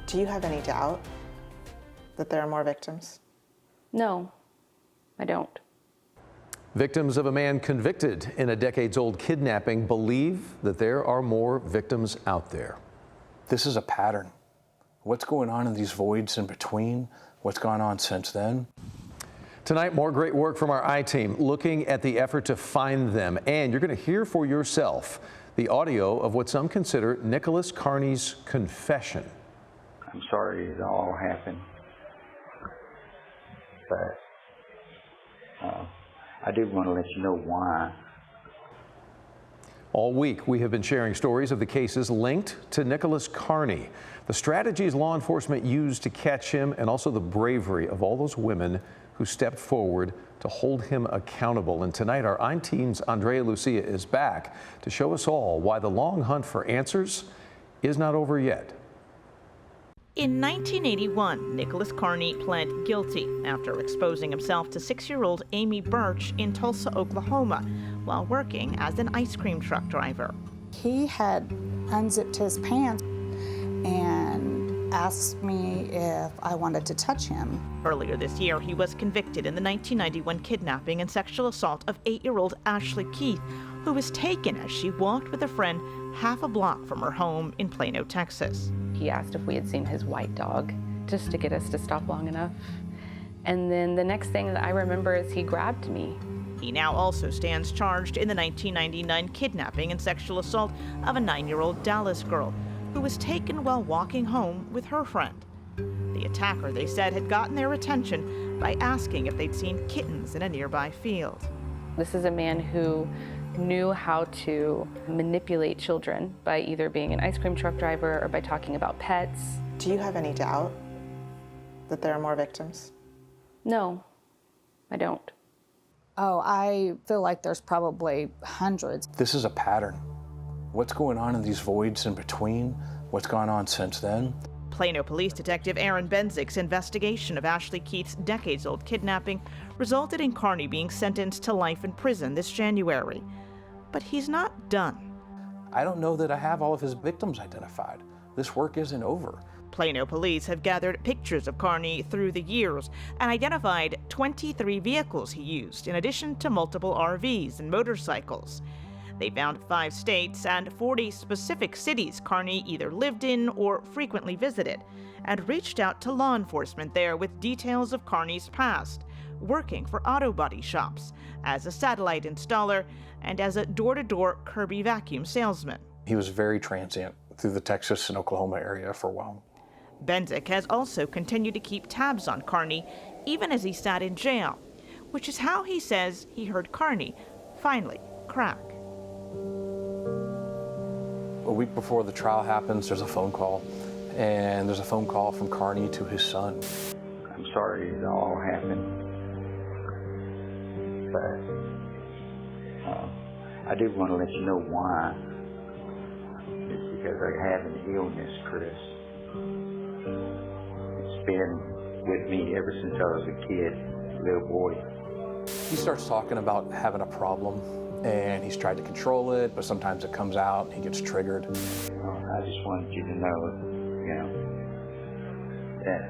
Do you have any doubt that there are more victims? No, I don't. Victims of a man convicted in a decades-old kidnapping believe that there are more victims out there. This is a pattern. What's going on in these voids in between? What's gone on since then? Tonight, more great work from our I-Team looking at the effort to find them. And you're going to hear for yourself the audio of what some consider Nicholas Carney's confession. I'm sorry it all happened, but I do want to let you know why. All week, we have been sharing stories of the cases linked to Nicholas Carney, the strategies law enforcement used to catch him, and also the bravery of all those women who stepped forward to hold him accountable. And tonight, our I-Team's Andrea Lucia is back to show us all why the long hunt for answers is not over yet. In 1981, Nicholas Carney pled guilty after exposing himself to 6-year-old Amy Birch in Tulsa, Oklahoma, while working as an ice cream truck driver. He had unzipped his pants and asked me if I wanted to touch him. Earlier this year, he was convicted in the 1991 kidnapping and sexual assault of 8-year-old Ashley Keith, who was taken as she walked with a friend half a block from her home in Plano, Texas. He asked if we had seen his white dog, just to get us to stop long enough. And then the next thing that I remember is he grabbed me. He now also stands charged in the 1999 kidnapping and sexual assault of a 9-year-old Dallas girl who was taken while walking home with her friend. The attacker, they said, had gotten their attention by asking if they'd seen kittens in a nearby field. This is a man who knew how to manipulate children by either being an ice cream truck driver or by talking about pets. Do you have any doubt that there are more victims? No, I don't. Oh, I feel like there's probably hundreds. This is a pattern. What's going on in these voids in between? What's gone on since then? Plano Police Detective Aaron Benzik's investigation of Ashley Keith's decades-old kidnapping resulted in Carney being sentenced to life in prison this January. But he's not done. I don't know that I have all of his victims identified. This work isn't over. Plano police have gathered pictures of Carney through the years and identified 23 vehicles he used, in addition to multiple RVs and motorcycles. They found 5 states and 40 specific cities Carney either lived in or frequently visited, and reached out to law enforcement there with details of Carney's past, working for auto body shops, as a satellite installer, and as a door-to-door Kirby vacuum salesman. He was very transient through the Texas and Oklahoma area for a while. Benzik has also continued to keep tabs on Carney, even as he sat in jail, which is how he says he heard Carney finally crack. A week before the trial happens, there's a phone call, and there's a phone call from Carney to his son. I'm sorry it all happened, but I do want to let you know why. It's because I have an illness, Chris. It's been with me ever since I was a kid, little boy. He starts talking about having a problem, and he's tried to control it, but sometimes it comes out and he gets triggered. I just wanted you to know, that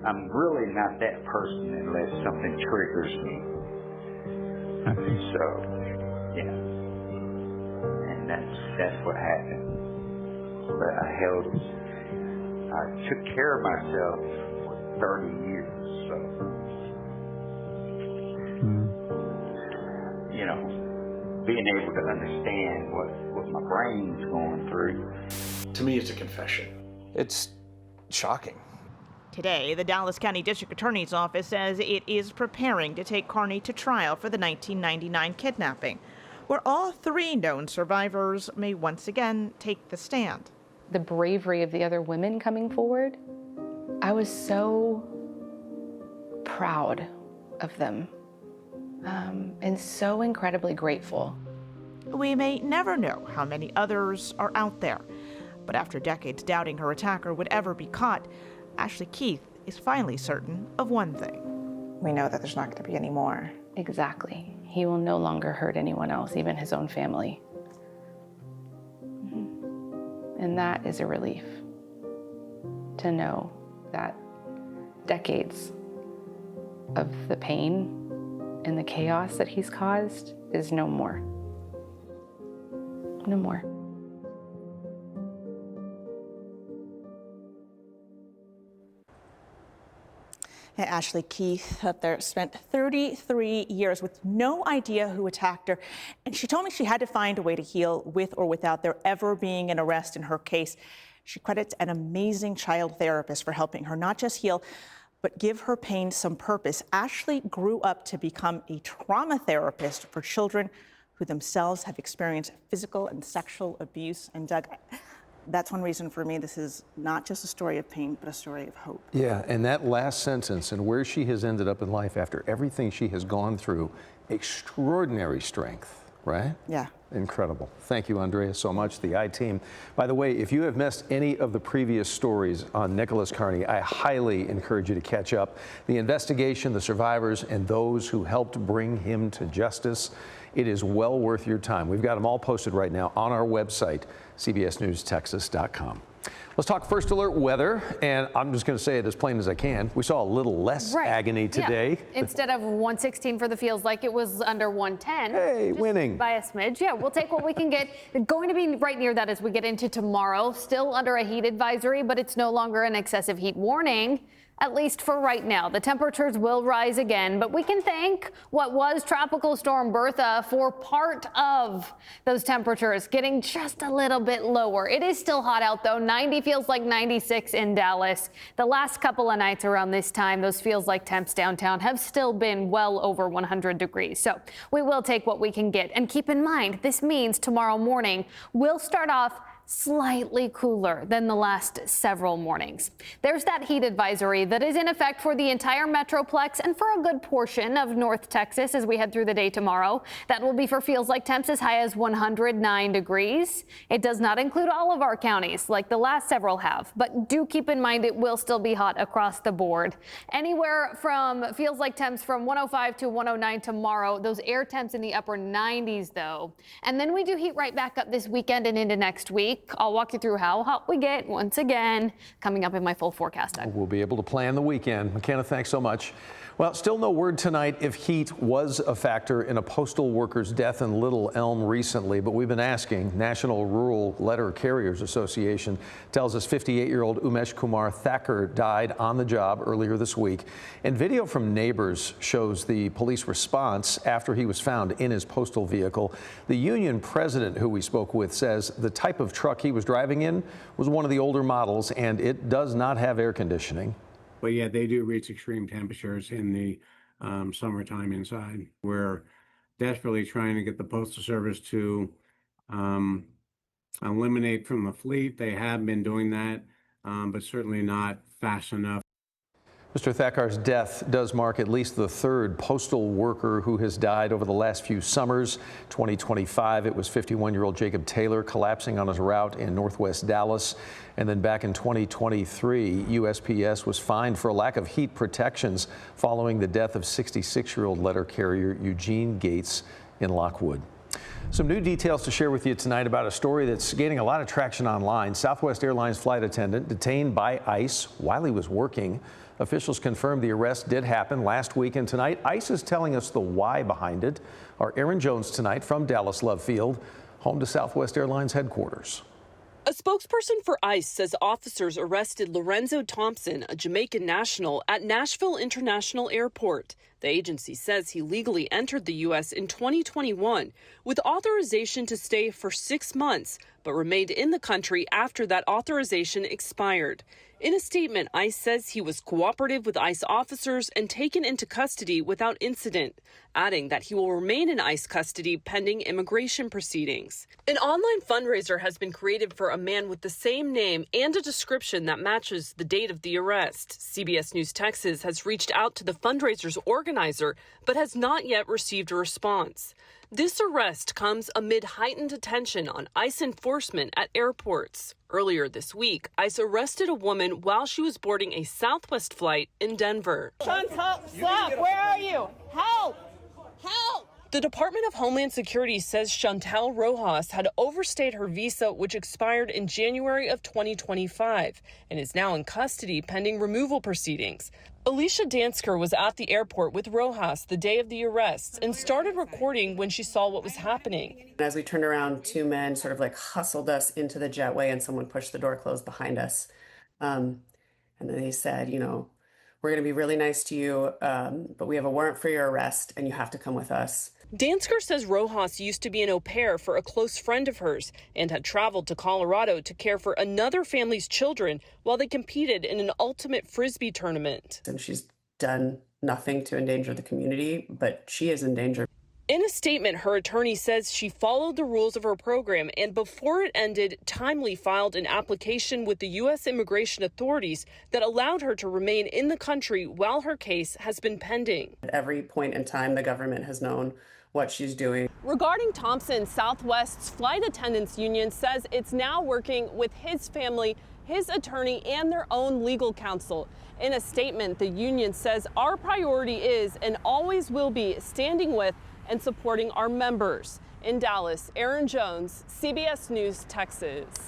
I'm really not that person unless something triggers me. So, yeah, and that's what happened. But I took care of myself for 30 years, so. Being able to understand what my brain's going through. To me, it's a confession. It's shocking. Today, the Dallas County District Attorney's Office says it is preparing to take Carney to trial for the 1999 kidnapping, where all 3 known survivors may once again take the stand. The bravery of the other women coming forward, I was so proud of them. And so incredibly grateful. We may never know how many others are out there, but after decades doubting her attacker would ever be caught, Ashley Keith is finally certain of one thing. We know that there's not going to be any more. Exactly. He will no longer hurt anyone else, even his own family. And that is a relief. to know that decades of the pain and the chaos that he's caused is no more. No more. And Ashley Keith up there spent 33 years with no idea who attacked her. And she told me she had to find a way to heal with or without there ever being an arrest in her case. She credits an amazing child therapist for helping her not just heal, but give her pain some purpose. Ashley grew up to become a trauma therapist for children who themselves have experienced physical and sexual abuse. And Doug, that's one reason for me this is not just a story of pain, but a story of hope. Yeah, and that last sentence and where she has ended up in life after everything she has gone through, extraordinary strength, right? Yeah. Incredible. Thank you, Andrea, so much, the I-Team. By the way, if you have missed any of the previous stories on Nicholas Carney, I highly encourage you to catch up. The investigation, the survivors, and those who helped bring him to justice, it is well worth your time. We've got them all posted right now on our website, cbsnewstexas.com. Let's talk first alert weather, and I'm just going to say it as plain as I can. We saw a little less agony today. Yeah. Instead of 116 for the feels like it was under 110. Hey, winning. By a smidge. Yeah, we'll take what we can get. Going to be right near that as we get into tomorrow. Still under a heat advisory, but it's no longer an excessive heat warning. At least for right now. The temperatures will rise again, but we can thank what was Tropical Storm Bertha for part of those temperatures getting just a little bit lower. It is still hot out though. 90 feels like 96 in Dallas. The last couple of nights around this time, those feels like temps downtown have still been well over 100 degrees. So we will take what we can get. And keep in mind, this means tomorrow morning we'll start off slightly cooler than the last several mornings. There's that heat advisory that is in effect for the entire Metroplex and for a good portion of North Texas as we head through the day tomorrow. That will be for feels like temps as high as 109 degrees. It does not include all of our counties like the last several have, but do keep in mind it will still be hot across the board. Anywhere from feels like temps from 105 to 109 tomorrow. Those air temps in the upper 90s though. And then we do heat right back up this weekend and into next week. I'll walk you through how hot we get once again coming up in my full forecast. We'll be able to plan the weekend. McKenna, thanks so much. Well, still no word tonight if heat was a factor in a postal worker's death in Little Elm recently, but we've been asking. National Rural Letter Carriers Association tells us 58-year-old Umesh Kumar Thakur died on the job earlier this week. And video from neighbors shows the police response after he was found in his postal vehicle. The union president who we spoke with says the type of truck he was driving in was one of the older models and it does not have air conditioning. But yeah, they do reach extreme temperatures in the summertime inside. We're desperately trying to get the Postal Service to eliminate from the fleet. They have been doing that, but certainly not fast enough. Mr. Thackar's death does mark at least the third postal worker who has died over the last few summers. 2025, it was 51-year-old Jacob Taylor collapsing on his route in northwest Dallas. And then back in 2023, USPS was fined for a lack of heat protections following the death of 66-year-old letter carrier Eugene Gates in Lockwood. Some new details to share with you tonight about a story that's gaining a lot of traction online. Southwest Airlines flight attendant detained by ICE while he was working. Officials confirmed the arrest did happen last week, and tonight ICE is telling us the why behind it. Our Aaron Jones tonight from Dallas Love Field, home to Southwest Airlines headquarters. A spokesperson for ICE says officers arrested Lorenzo Thompson, a Jamaican national, at Nashville International Airport. The agency says he legally entered the U.S. in 2021 with authorization to stay for 6 months, but remained in the country after that authorization expired. In a statement, ICE says he was cooperative with ICE officers and taken into custody without incident, adding that he will remain in ICE custody pending immigration proceedings. An online fundraiser has been created for a man with the same name and a description that matches the date of the arrest. CBS News Texas has reached out to the fundraiser's organizer, but has not yet received a response. This arrest comes amid heightened attention on ICE enforcement at airports. Earlier this week, ICE arrested a woman while she was boarding a Southwest flight in Denver. Sean, stop! Where are you? Help! Help! The Department of Homeland Security says Chantel Rojas had overstayed her visa, which expired in January of 2025, and is now in custody pending removal proceedings. Alicia Dansker was at the airport with Rojas the day of the arrests and started recording when she saw what was happening. As we turned around, two men sort of like hustled us into the jetway and someone pushed the door closed behind us. And then they said, you know, we're going to be really nice to you, but we have a warrant for your arrest and you have to come with us. Dansker says Rojas used to be an au pair for a close friend of hers and had traveled to Colorado to care for another family's children while they competed in an ultimate Frisbee tournament. And she's done nothing to endanger the community, but she is in danger. In a statement, her attorney says she followed the rules of her program and before it ended, timely filed an application with the U.S. immigration authorities that allowed her to remain in the country while her case has been pending. At every point in time, the government has known what she's doing. Regarding Thompson, Southwest's flight attendants union says it's now working with his family, his attorney, and their own legal counsel. In a statement, the union says our priority is and always will be standing with and supporting our members. In Dallas, Aaron Jones, CBS News, Texas.